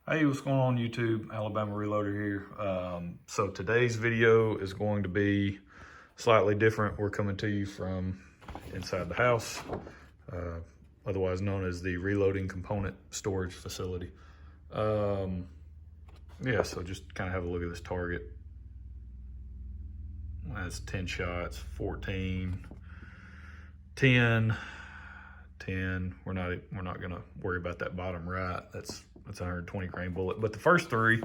Hey, what's going on YouTube? Alabama Reloader here. So today's video is going to be slightly different. We're coming to you from inside the house, otherwise known as the reloading component storage facility. Yeah, so just kind of have a look at this target. That's 10 shots, 14, 10, 10. We're not gonna worry about that bottom right. That's a 120 grain bullet. But the first three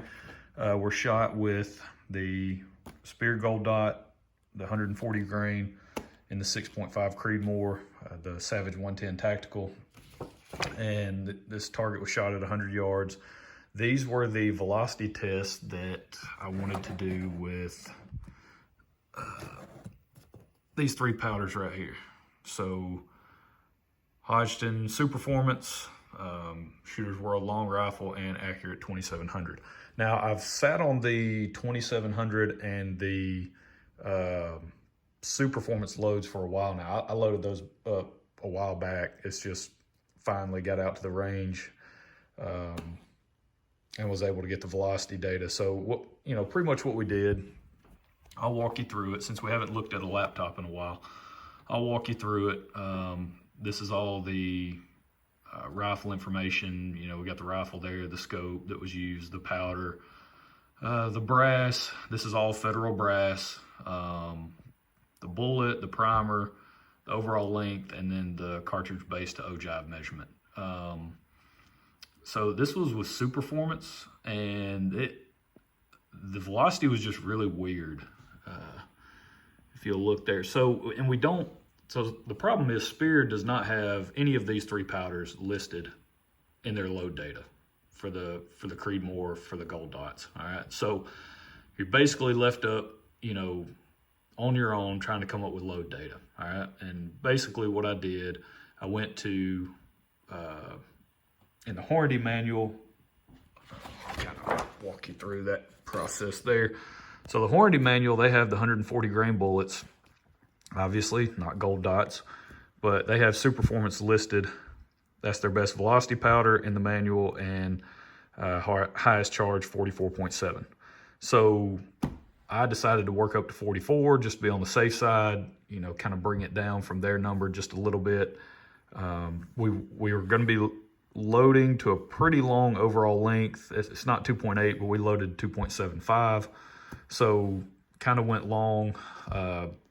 were shot with the Spear Gold Dot, the 140 grain, and the 6.5 Creedmoor, the Savage 110 Tactical. And this target was shot at 100 yards. These were the velocity tests that I wanted to do with these three powders right here. So Hodgdon Superformance, Shooter's World Long Rifle, and Accurate 2700. Now I've sat on the 2700 and the Superformance loads for a while now. I loaded those up a while back. It's just finally got out to the range and was able to get the velocity data. So pretty much what we did, I'll walk you through it since we haven't looked at a laptop in a while. I'll walk you through it. This is all the rifle information. We got the rifle there, the scope that was used, the powder, the brass. This is all federal brass. The bullet, the primer, the overall length, and then the cartridge base to ogive measurement. So this was with Superformance, and the velocity was just really weird. If you'll look there. So the problem is Spear does not have any of these three powders listed in their load data for the Creedmoor, for the Gold Dots. All right. So you're basically left up, on your own trying to come up with load data. All right. And basically what I did, I went to, in the Hornady manual, I'll kind of walk you through that process there. So the Hornady manual, they have the 140 grain bullets, obviously not Gold Dots, but they have Superformance listed. That's their best velocity powder in the manual, and highest charge 44.7. So I decided to work up to 44 just to be on the safe side, kind of bring it down from their number just a little bit. We were going to be loading to a pretty long overall length. It's not 2.8, but we loaded 2.75. So kind of went long.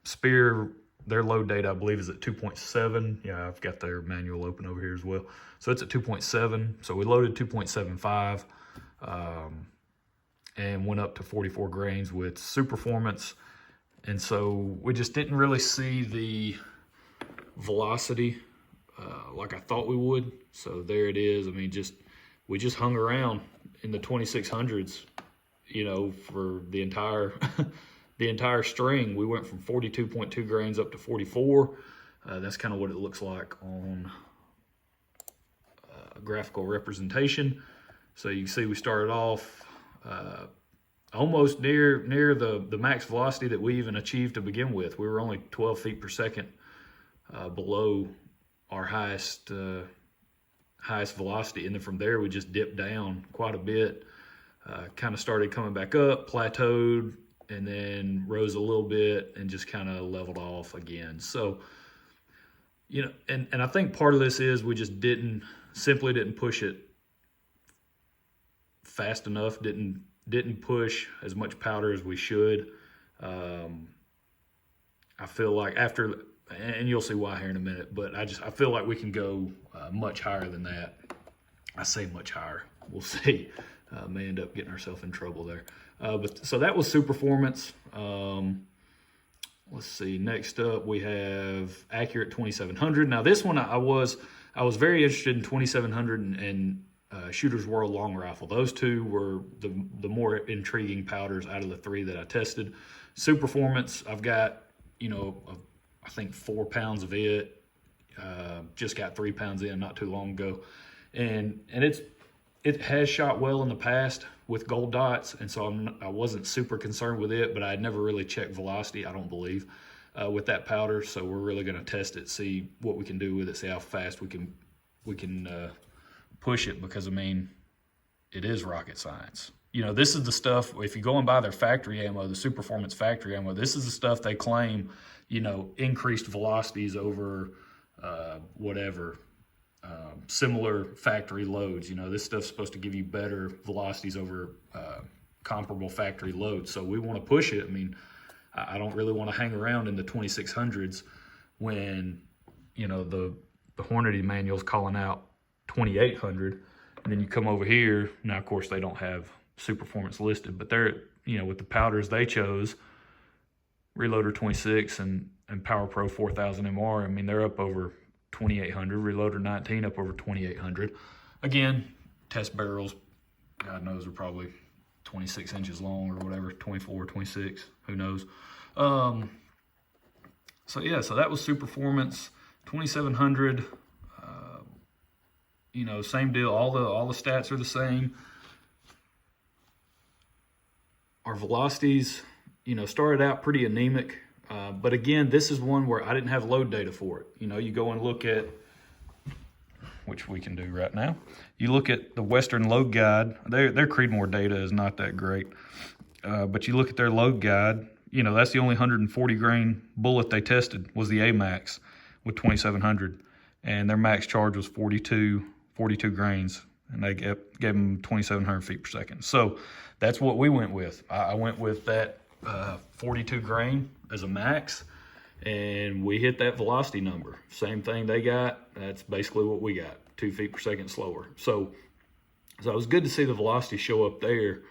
Spear, their load data, I believe, is at 2.7. Yeah, I've got their manual open over here as well. So it's at 2.7. So we loaded 2.75 and went up to 44 grains with Superformance. And so we just didn't really see the velocity like I thought we would. So there it is. I mean, we just hung around in the 2600s, for the entire the entire string. We went from 42.2 grains up to 44. That's kind of what it looks like on graphical representation. So you can see we started off almost near the max velocity that we even achieved to begin with. We were only 12 feet per second below our highest velocity, and then from there we just dipped down quite a bit. Kind of started coming back up, plateaued, and then rose a little bit and just kind of leveled off again. So, and I think part of this is we just simply didn't push it fast enough, didn't push as much powder as we should. I feel like and you'll see why here in a minute, but I feel like we can go much higher than that. I say much higher. We'll see. May end up getting ourselves in trouble there. So that was Superformance. Let's see. Next up, we have Accurate 2700. Now this one, I was very interested in 2700 and Shooter's World Long Rifle. Those two were the more intriguing powders out of the three that I tested. Superformance, I've got, I think 4 pounds of it. Just got 3 pounds in not too long ago. And it has shot well in the past with Gold Dots, and so I wasn't super concerned with it, but I had never really checked velocity, I don't believe, with that powder. So we're really going to test it, see what we can do with it, see how fast we can push it, because I mean, it is rocket science. You know, this is the stuff, if you go and buy their factory ammo, the Superformance factory ammo, this is the stuff they claim, you know, increased velocities over whatever, similar factory loads. You know, this stuff's supposed to give you better velocities over comparable factory loads. So we want to push it. I mean, I don't really want to hang around in the 2600s when, you know, the Hornady manual's calling out 2800. And then you come over here. Now, of course, they don't have Superformance listed, but they're, you know, with the powders they chose, Reloader 26 and Power Pro 4000 MR, I mean, they're up over 2800. Reloader 19 up over 2800. Again, test barrels, God knows, are probably 26 inches long or whatever, 24, 26, who knows. So yeah, so that was Superformance 2700. You know, same deal. All the stats are the same. Our velocities, you know, started out pretty anemic, but again, this is one where I didn't have load data for it. You know, you go and look at, which we can do right now. You look at the Western Load Guide. Their Creedmoor data is not that great, but you look at their load guide. You know, that's the only 140 grain bullet they tested was the AMAX with 2700, and their max charge was 42 grains, and they gave them 2,700 feet per second. So that's what we went with. I went with that 42 grain as a max, and we hit that velocity number. Same thing they got. That's basically what we got, 2 feet per second slower. So it was good to see the velocity show up there.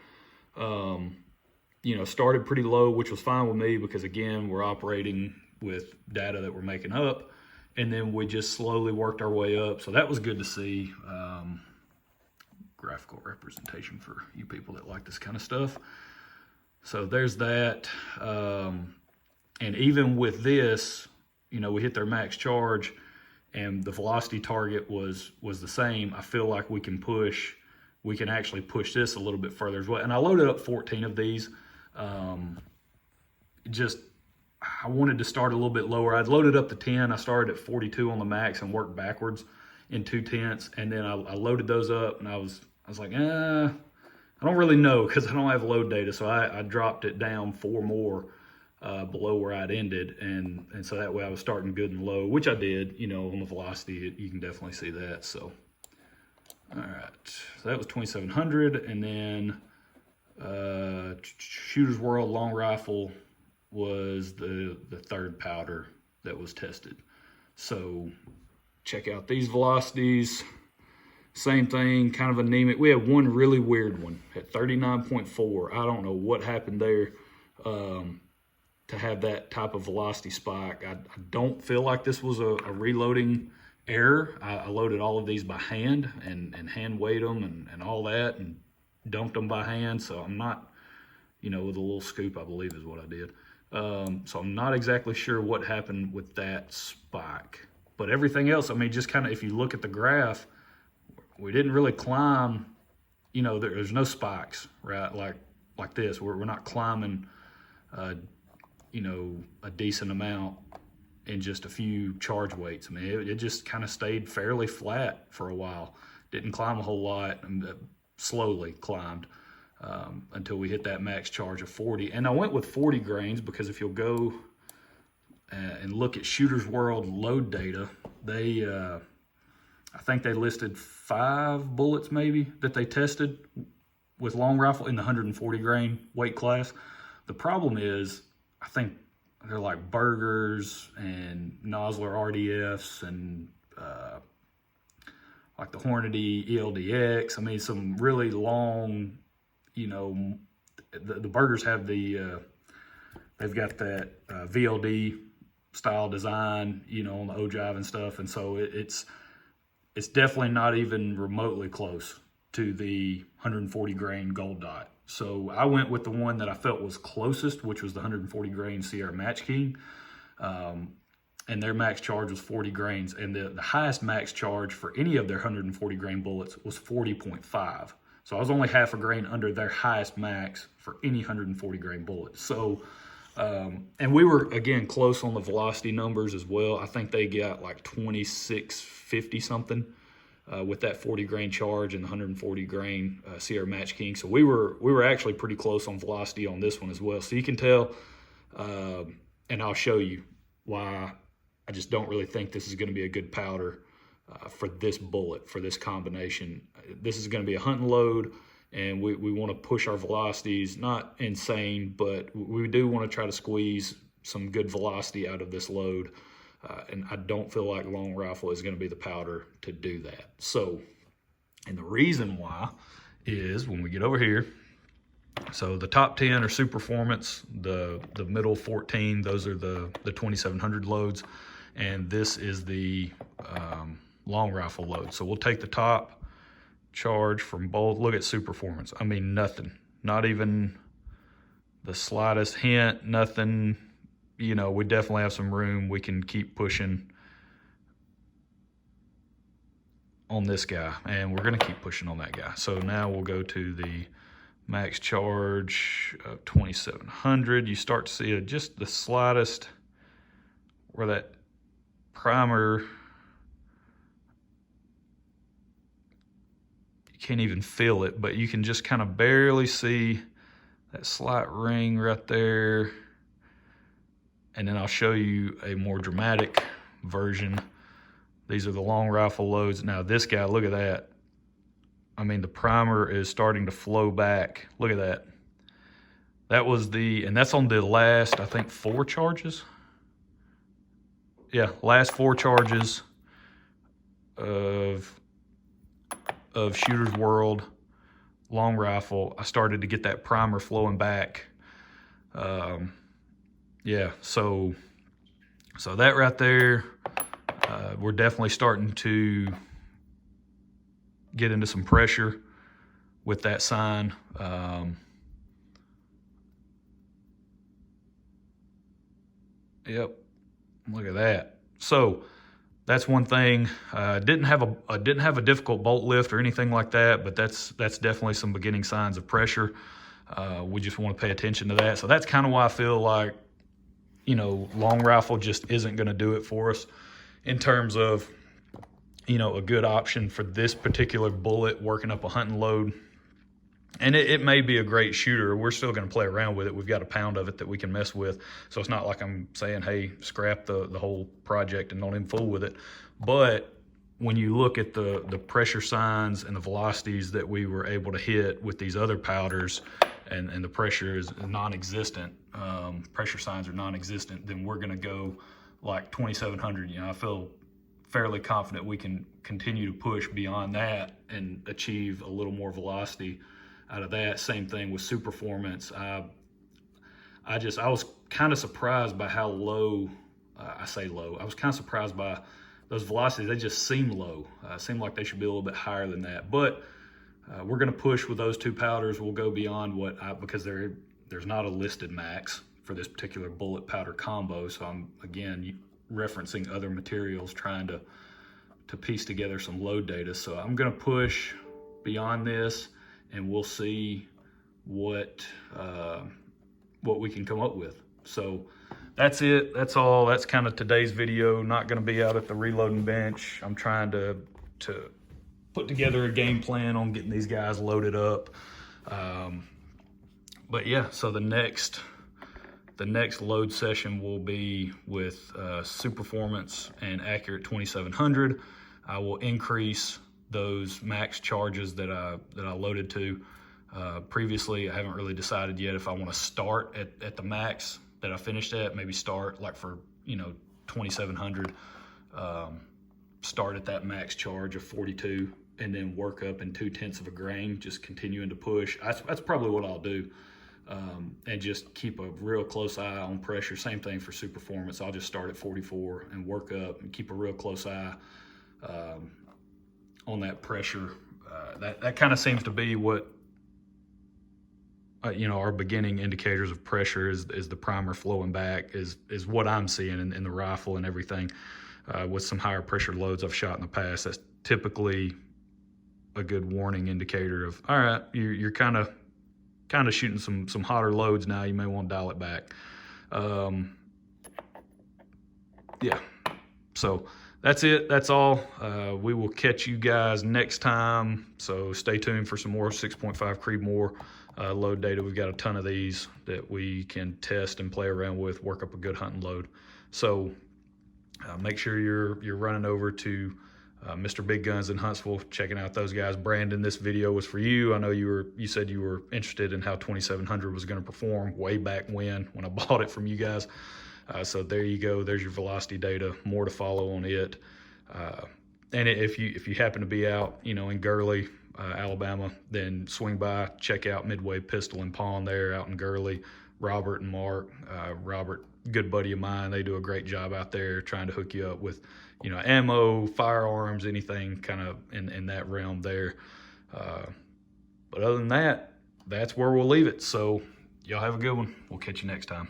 You know, started pretty low, which was fine with me because, again, we're operating with data that we're making up. And then we just slowly worked our way up. So that was good to see. Graphical representation for you people that like this kind of stuff. So there's that. And even with this, you know, we hit their max charge and the velocity target was the same. I feel like we can actually push this a little bit further as well. And I loaded up 14 of these. I wanted to start a little bit lower. I'd loaded up to 10. I started at 42 on the max and worked backwards in 2/10. And then I loaded those up, and I was like, I don't really know because I don't have load data. So I dropped it down 4 more below where I'd ended. And so that way I was starting good and low, which I did, you know, on the velocity. You can definitely see that. So, all right. So that was 2,700. And then Shooter's World long rifle was the third powder that was tested. So check out these velocities. Same thing, kind of anemic. We had one really weird one at 39.4. I don't know what happened there to have that type of velocity spike. I don't feel like this was a reloading error. I loaded all of these by hand and hand weighed them and all that and dumped them by hand. So I'm not, you know, with a little scoop, I believe is what I did. So I'm not exactly sure what happened with that spike, but everything else, I mean, just kind of, if you look at the graph, we didn't really climb, you know, there's no spikes, right? Like this, we're not climbing, you know, a decent amount in just a few charge weights. I mean, it just kind of stayed fairly flat for a while. Didn't climb a whole lot, and slowly climbed. Until we hit that max charge of 40. And I went with 40 grains because if you'll go and look at Shooter's World load data, they, I think they listed 5 bullets maybe that they tested with long rifle in the 140 grain weight class. The problem is, I think they're like Burgers and Nosler RDFs and like the Hornady ELDX. I mean, some really long, you know, the Burgers have they've got that VLD style design, you know, on the ogive and stuff. And so it's definitely not even remotely close to the 140 grain gold dot. So I went with the one that I felt was closest, which was the 140 grain Sierra Match King. And their max charge was 40 grains. And the highest max charge for any of their 140 grain bullets was 40.5. So I was only half a grain under their highest max for any 140 grain bullet. So, and we were, again, close on the velocity numbers as well. I think they got like 2650 something with that 40 grain charge and the 140 grain Sierra Match King. So we were actually pretty close on velocity on this one as well. So you can tell, and I'll show you why I just don't really think this is going to be a good powder for this bullet, for this combination. This is going to be a hunting load, and we want to push our velocities, not insane, but we do want to try to squeeze some good velocity out of this load. And I don't feel like long rifle is going to be the powder to do that. So, and the reason why is when we get over here, so the top 10 are Superformance, the middle 14, those are the 2700 loads, and this is the long rifle load. So we'll take the top charge from both. Look at Superformance. I mean, nothing, not even the slightest hint, nothing. You know, we definitely have some room. We can keep pushing on this guy, and we're going to keep pushing on that guy. So now we'll go to the max charge of 2700. You start to see just the slightest where that primer, you can't even feel it, but you can just kind of barely see that slight ring right there. And then I'll show you a more dramatic version. These are the long rifle loads. Now this guy, look at that. I mean, the primer is starting to flow back. Look at that. That was and that's on the last, I think, 4 charges. Yeah, last 4 charges of Shooter's World long rifle. I started to get that primer flowing back. Yeah, so that right there, we're definitely starting to get into some pressure with that sign. Yep, look at that. So that's one thing. Didn't have a difficult bolt lift or anything like that, but that's definitely some beginning signs of pressure. We just want to pay attention to that. So that's kind of why I feel like, you know, long rifle just isn't going to do it for us in terms of, you know, a good option for this particular bullet working up a hunting load. And it may be a great shooter. We're still going to play around with it. We've got a pound of it that we can mess with. So it's not like I'm saying, hey, scrap the whole project and don't even fool with it. But when you look at the pressure signs and the velocities that we were able to hit with these other powders, and the pressure is non-existent, pressure signs are non-existent, then we're going to go like 2700. You know, I feel fairly confident we can continue to push beyond that and achieve a little more velocity out of that. Same thing with Superformance. I was kind of surprised by how low, I say low, I was kind of surprised by those velocities. They just seem low. Seem like they should be a little bit higher than that. But we're going to push with those 2 powders. We'll go beyond because there's not a listed max for this particular bullet powder combo. So I'm, again, referencing other materials, trying to piece together some load data. So I'm going to push beyond this, and we'll see what we can come up with. So that's it. That's all. That's kind of today's video. Not going to be out at the reloading bench. I'm trying to put together a game plan on getting these guys loaded up. But yeah, so the next load session will be with Superformance and Accurate 2700. I will increase those max charges that I loaded to previously. I haven't really decided yet if I want to start at the max that I finished at, maybe start like for, you know, 2700, start at that max charge of 42 and then work up in 0.2 of a grain, just continuing to push. That's probably what I'll do. And just keep a real close eye on pressure. Same thing for Superformance. I'll just start at 44 and work up and keep a real close eye on that pressure. That kind of seems to be what, you know, our beginning indicators of pressure is the primer flowing back is what I'm seeing in the rifle and everything. With some higher pressure loads I've shot in the past, that's typically a good warning indicator of, all right, you're kind of shooting some hotter loads now. You may want to dial it back. Yeah, so that's it. That's all. We will catch you guys next time. So stay tuned for some more 6.5 Creedmoor load data. We've got a ton of these that we can test and play around with, work up a good hunting load. So make sure you're running over to Mr. Big Guns in Huntsville, checking out those guys. Brandon, this video was for you. I know you said you were interested in how 2700 was going to perform way back when I bought it from you guys. So there you go. There's your velocity data. More to follow on it. And if you happen to be out, in Gurley, Alabama, then swing by, check out Midway Pistol and Pawn there out in Gurley. Robert and Mark. Robert, good buddy of mine. They do a great job out there trying to hook you up with, ammo, firearms, anything kind of in that realm there. But other than that, that's where we'll leave it. So y'all have a good one. We'll catch you next time.